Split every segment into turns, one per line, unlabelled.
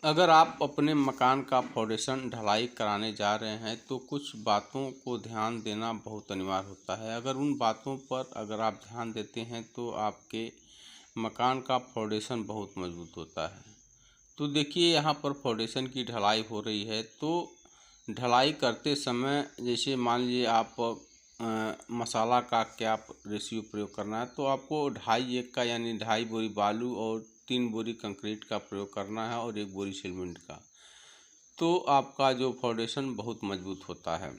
अगर आप अपने मकान का फाउंडेशन ढलाई कराने जा रहे हैं तो कुछ बातों को ध्यान देना बहुत अनिवार्य होता है। अगर उन बातों पर आप ध्यान देते हैं तो आपके मकान का फाउंडेशन बहुत मजबूत होता है। तो देखिए, यहाँ पर फाउंडेशन की ढलाई हो रही है। तो ढलाई करते समय जैसे मान लीजिए आप मसाला का क्या रेशियो प्रयोग करना है, तो आपको 2.5-1 का यानी 2.5 बोरी बालू और 3 बोरी कंक्रीट का प्रयोग करना है और 1 बोरी सीमेंट का। तो आपका जो फाउंडेशन बहुत मजबूत होता है।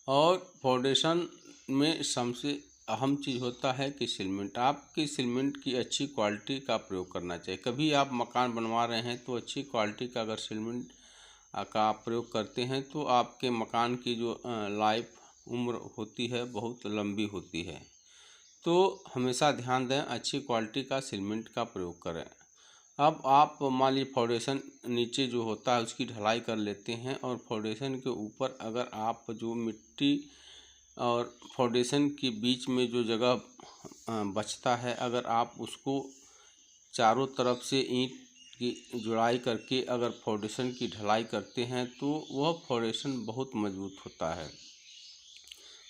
और फाउंडेशन में सबसे अहम चीज़ होता है कि सीमेंट। आपकी सीमेंट की अच्छी क्वालिटी का प्रयोग करना चाहिए। कभी आप मकान बनवा रहे हैं तो अच्छी क्वालिटी का अगर सीमेंट का प्रयोग करते हैं तो आपके मकान की जो लाइफ उम्र होती है बहुत लंबी होती है। तो हमेशा ध्यान दें, अच्छी क्वालिटी का सीमेंट का प्रयोग करें। अब आप मान लीजिए फाउंडेशन नीचे जो होता है उसकी ढलाई कर लेते हैं और फाउंडेशन के ऊपर अगर आप जो मिट्टी और फाउंडेशन के बीच में जो जगह बचता है, अगर आप उसको चारों तरफ से ईंट की जुड़ाई करके अगर फाउंडेशन की ढलाई करते हैं तो वह फाउंडेशन बहुत मजबूत होता है।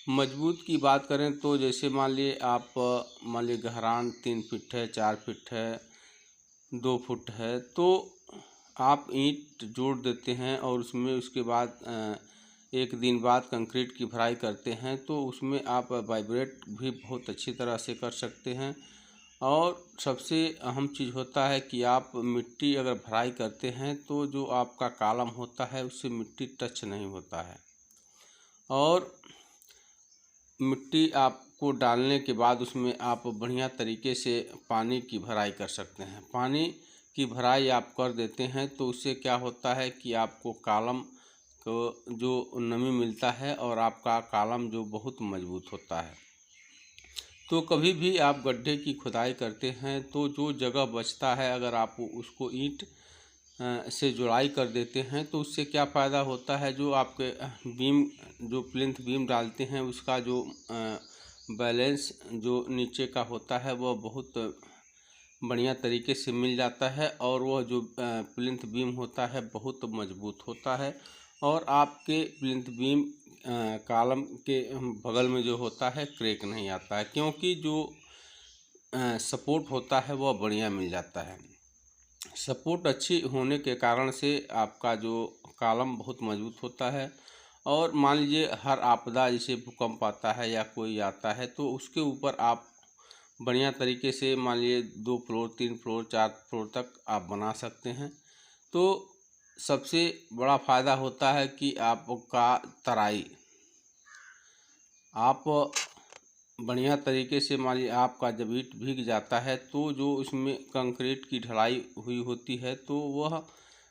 मजबूत की बात करें तो जैसे मान लीजिए गहरान 3 फीट है, 4 फीट है, 2 फुट है, तो आप ईंट जोड़ देते हैं और उसमें उसके बाद 1 दिन बाद कंक्रीट की भराई करते हैं तो उसमें आप वाइब्रेट भी बहुत अच्छी तरह से कर सकते हैं। और सबसे अहम चीज़ होता है कि आप मिट्टी अगर भराई करते हैं तो जो आपका कॉलम होता है उससे मिट्टी टच नहीं होता है। और मिट्टी आपको डालने के बाद उसमें आप बढ़िया तरीके से पानी की भराई कर सकते हैं। पानी की भराई आप कर देते हैं तो उससे क्या होता है कि आपको कॉलम को जो नमी मिलता है और आपका कॉलम जो बहुत मजबूत होता है। तो कभी भी आप गड्ढे की खुदाई करते हैं तो जो जगह बचता है अगर आप उसको ईंट से जुड़ाई कर देते हैं तो उससे क्या फ़ायदा होता है, जो आपके बीम जो प्लिंथ बीम डालते हैं उसका जो बैलेंस जो नीचे का होता है वह बहुत बढ़िया तरीके से मिल जाता है और वह जो प्लिंथ बीम होता है बहुत मजबूत होता है। और आपके प्लिंथ बीम कॉलम के बगल में जो होता है क्रैक नहीं आता है, क्योंकि जो सपोर्ट होता है वह बढ़िया मिल जाता है। सपोर्ट अच्छी होने के कारण से आपका जो कॉलम बहुत मजबूत होता है। और मान लीजिए हर आपदा जैसे भूकंप आता है या कोई आता है तो उसके ऊपर आप बढ़िया तरीके से मान लीजिए 2 फ्लोर 3 फ्लोर 4 फ्लोर तक आप बना सकते हैं। तो सबसे बड़ा फ़ायदा होता है कि आपका तराई आप बढ़िया तरीके से मान लीजिए आपका जब ईंट भीग जाता है तो जो उसमें कंक्रीट की ढलाई हुई होती है तो वह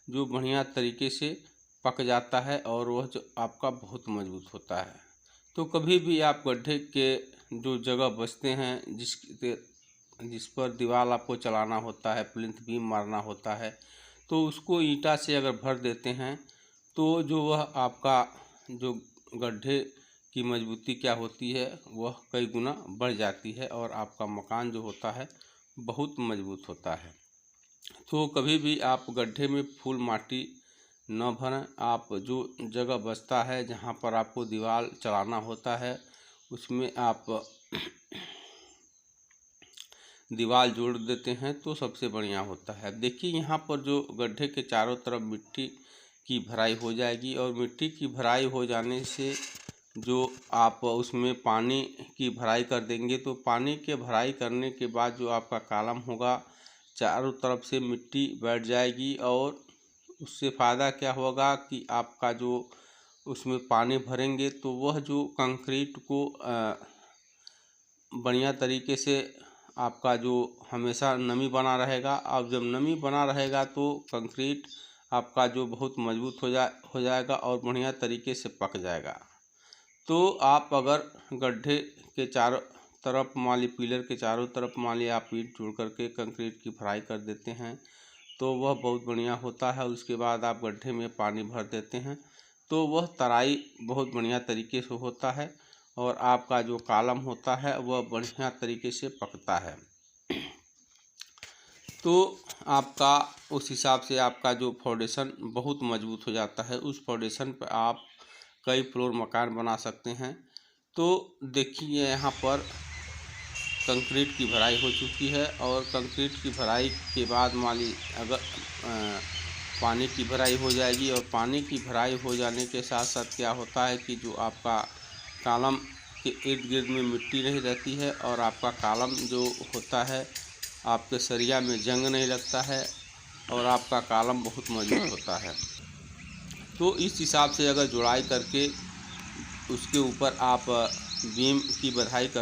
जो बढ़िया तरीके से पक जाता है और वह जो आपका बहुत मजबूत होता है। तो कभी भी आप गड्ढे के जो जगह बचते हैं जिस पर दीवार आपको चलाना होता है, प्लिंथ बीम मारना होता है, तो उसको ईंटा से अगर भर देते हैं तो जो वह आपका जो गड्ढे की मजबूती क्या होती है वह कई गुना बढ़ जाती है और आपका मकान जो होता है बहुत मजबूत होता है। तो कभी भी आप गड्ढे में फुल माटी न भरें। आप जो जगह बचता है जहाँ पर आपको दीवार चलाना होता है उसमें आप दीवार जोड़ देते हैं तो सबसे बढ़िया होता है। देखिए, यहाँ पर जो गड्ढे के चारों तरफ मिट्टी की भराई हो जाएगी और मिट्टी की भराई हो जाने से जो आप उसमें पानी की भराई कर देंगे तो पानी के भराई करने के बाद जो आपका कॉलम होगा चारों तरफ से मिट्टी बैठ जाएगी। और उससे फ़ायदा क्या होगा कि आपका जो उसमें पानी भरेंगे तो वह जो कंक्रीट को बढ़िया तरीके से आपका जो हमेशा नमी बना रहेगा। अब जब नमी बना रहेगा तो कंक्रीट आपका जो बहुत मजबूत हो जाएगा और बढ़िया तरीके से पक जाएगा। तो आप अगर गड्ढे के चारों तरफ मान लीजिए पिलर के चारों तरफ मान लीजिए आप ईंट जोड़ करके कंक्रीट की भराई कर देते हैं तो वह बहुत बढ़िया होता है। उसके बाद आप गड्ढे में पानी भर देते हैं तो वह तराई बहुत बढ़िया तरीके से होता है और आपका जो कॉलम होता है वह बढ़िया तरीके से पकता है। तो आपका उस हिसाब से आपका जो फाउंडेशन बहुत मजबूत हो जाता है। उस फाउंडेशन पर आप कई फ्लोर मकान बना सकते हैं। तो देखिए यहाँ पर कंक्रीट की भराई हो चुकी है और कंक्रीट की भराई के बाद मान लीजिए अगर पानी की भराई हो जाएगी और पानी की भराई हो जाने के साथ साथ क्या होता है कि जो आपका कॉलम के इर्द गिर्द में मिट्टी नहीं रहती है और आपका कॉलम जो होता है आपके सरिया में जंग नहीं लगता है और आपका कॉलम बहुत मजबूत होता है। तो इस हिसाब से अगर जुड़ाई करके उसके ऊपर आप बीम की बधाई कर